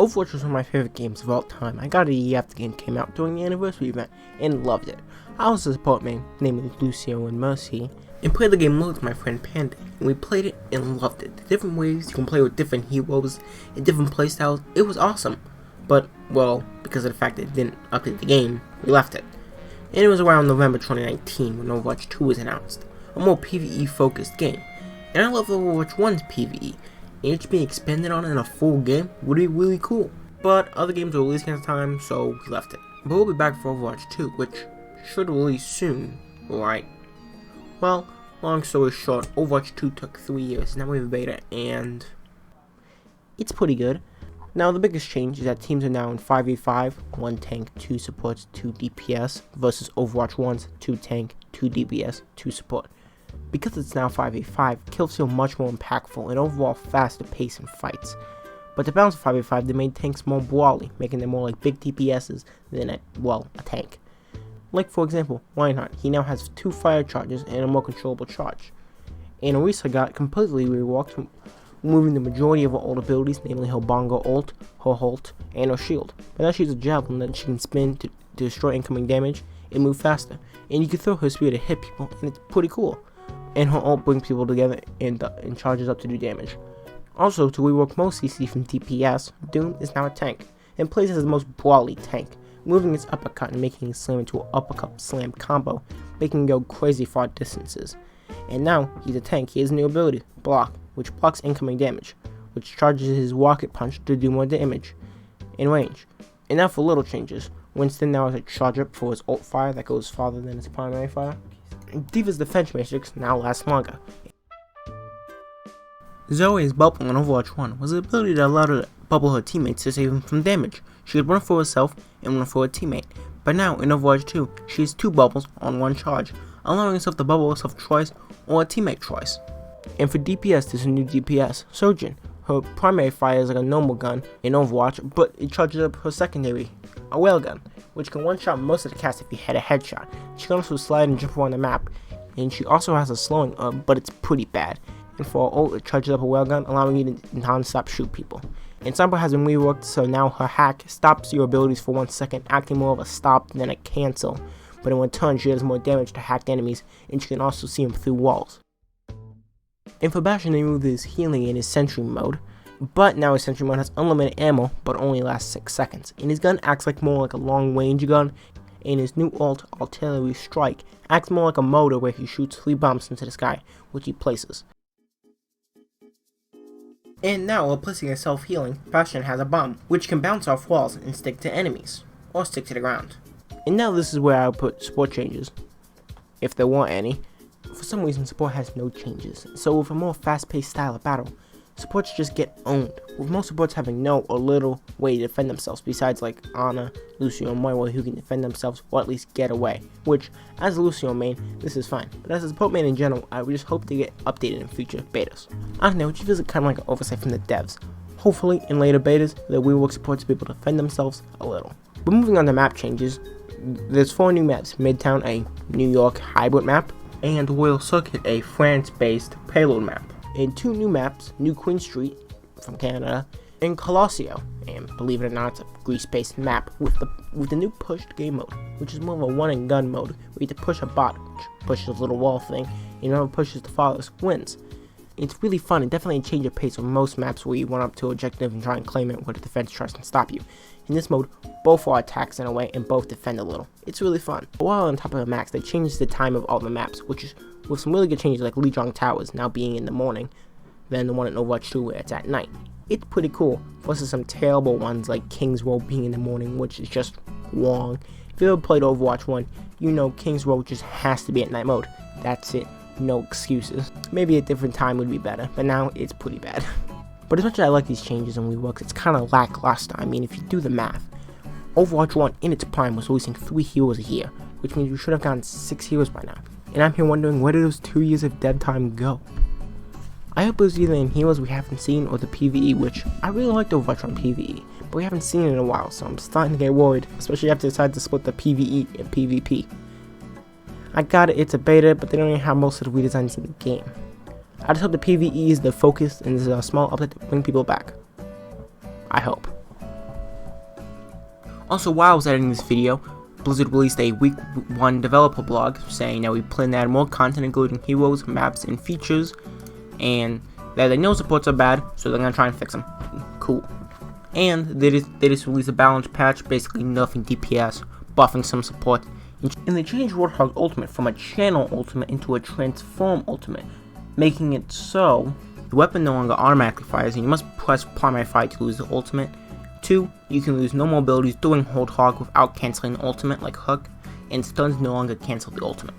Overwatch was one of my favorite games of all time. I got it a year after the game came out during the anniversary event and loved it. I was a support main, namely Lucio and Mercy, and played the game loads with my friend Panda, and we played it and loved it. The different ways you can play with different heroes and different playstyles, it was awesome. But, well, because of the fact that it didn't update the game, we left it. And it was around November 2019 when Overwatch 2 was announced, a more PvE focused game. And I love Overwatch 1's PvE, and it's being expanded on in a full game would be really cool. But other games were releasing at the time, so we left it. But we'll be back for Overwatch 2, which should release soon, right? Well, long story short, Overwatch 2 took 3 years, now we have a beta, and it's pretty good. Now the biggest change is that teams are now in 5v5, 1 tank, 2 supports, 2 DPS, versus Overwatch 1's 2 tank, 2 DPS, 2 support. Because it's now 5v5, kills feel much more impactful and overall faster pace in fights. But to balance 5v5, they made tanks more brawly, making them more like big DPSs than a tank. Like for example, Reinhardt, he now has 2 fire charges and a more controllable charge. And Orisa got completely reworked, removing the majority of her old abilities, namely her bongo ult, her ult, and her shield. But now she's a javelin that she can spin to destroy incoming damage and move faster. And you can throw her spear to hit people, and it's pretty cool. And her ult brings people together and charges up to do damage. Also, to rework most CC from DPS, Doom is now a tank, and plays as the most brawly tank, moving its uppercut and making it slam into an uppercut slam combo, making him go crazy far distances. And now, he's a tank, he has a new ability, Block, which blocks incoming damage, which charges his rocket punch to do more damage in range. And now for little changes, Winston now has a charge up for his ult fire that goes farther than his primary fire. D.Va's defense matrix now lasts longer. Zoe's bubble in Overwatch 1 was the ability that allowed her to bubble her teammates to save them from damage. She could run for herself and run for her teammate, but now in Overwatch 2, she has 2 bubbles on 1 charge, allowing herself to bubble herself twice or a teammate twice. And for DPS, there's a new DPS, Sojourn. Her primary fire is like a normal gun in Overwatch, but it charges up her secondary, a railgun, which can one-shot most of the cast if you had a headshot. She can also slide and jump around the map, and she also has a slowing but it's pretty bad. And for her ult, it charges up a railgun, allowing you to non-stop shoot people. And Samba has been reworked, so now her hack stops your abilities for 1 second, acting more of a stop than a cancel. But in return, she does more damage to hacked enemies, and she can also see them through walls. And for Bastion, they removed his healing in his sentry mode, but now his sentry mode has unlimited ammo, but only lasts 6 seconds. And his gun acts like more like a long range gun, and his new ult, Artillery Strike, acts more like a motor where he shoots 3 bombs into the sky, which he places. And now, while placing a self-healing, Bastion has a bomb, which can bounce off walls and stick to enemies, or stick to the ground. And now this is where I would put support changes, if there weren't any. For some reason, support has no changes, so with a more fast-paced style of battle, supports just get owned, with most supports having no or little way to defend themselves besides like Ana, Lucio, and Moira who can defend themselves or at least get away, which, as a Lucio main, this is fine, but as a support main in general, I would just hope to get updated in future betas. I don't know, it just feels kind of like an oversight from the devs. Hopefully, in later betas, they'll rework support to be able to defend themselves a little. But moving on to map changes, there's 4 new maps, Midtown, a New York hybrid map, and Royal Circuit, a France-based payload map. And 2 new maps, New Queen Street from Canada, and Colosseo, and believe it or not, it's a Greece-based map with the new pushed game mode, which is more of a one and gun mode, where you have to push a bot, which pushes a little wall thing, and whoever pushes the farthest wins. It's really fun and definitely a change of pace from most maps where you run up to an objective and try and claim it where the defense tries to stop you. In this mode, both are attacks in a way and both defend a little. It's really fun. While on top of the max, they changed the time of all the maps, which is with some really good changes like Lijiang Towers now being in the morning, than the one in Overwatch 2 where it's at night. It's pretty cool, versus some terrible ones like King's Row being in the morning, which is just wrong. If you ever played Overwatch 1, you know King's Row just has to be at night mode. That's it. No excuses. Maybe a different time would be better, but now it's pretty bad. But as much as I like these changes and reworks, it's kind of lackluster. I mean, if you do the math, Overwatch 1 in its prime was releasing 3 heroes a year, which means we should have gotten 6 heroes by now. And I'm here wondering, where did those 2 years of dev time go? I hope it was either in heroes we haven't seen or the PvE, which I really liked Overwatch on PvE, but we haven't seen it in a while, so I'm starting to get worried, especially after they decided to split the PvE and PvP. I got it, it's a beta, but they don't even have most of the redesigns in the game. I just hope the PvE is the focus and this is a small update to bring people back. I hope. Also, while I was editing this video, Blizzard released a week 1 developer blog saying that we plan to add more content including heroes, maps, and features, and that they know supports are bad, so they're gonna try and fix them. Cool. And they just released a balance patch, basically nerfing DPS, buffing some support, and they changed Warthog Ultimate from a channel ultimate into a transform ultimate, making it so the weapon no longer automatically fires and you must press primary fire to lose the ultimate. 2. You can lose normal abilities during Warthog without cancelling the ultimate like Hook, and stuns no longer cancel the ultimate.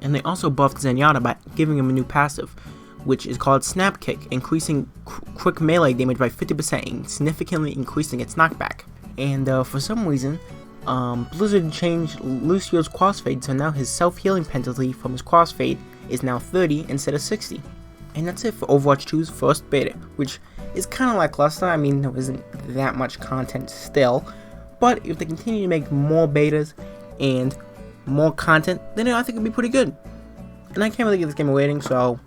And they also buffed Zenyatta by giving him a new passive, which is called Snap Kick, increasing quick melee damage by 50% and significantly increasing its knockback. And for some reason, Blizzard changed Lucio's crossfade, so now his self-healing penalty from his crossfade is now 30 instead of 60. And that's it for Overwatch 2's first beta, which is kind of lackluster. I mean, there isn't that much content still, but if they continue to make more betas and more content, then I think it'll be pretty good. And I can't really give this game a rating, so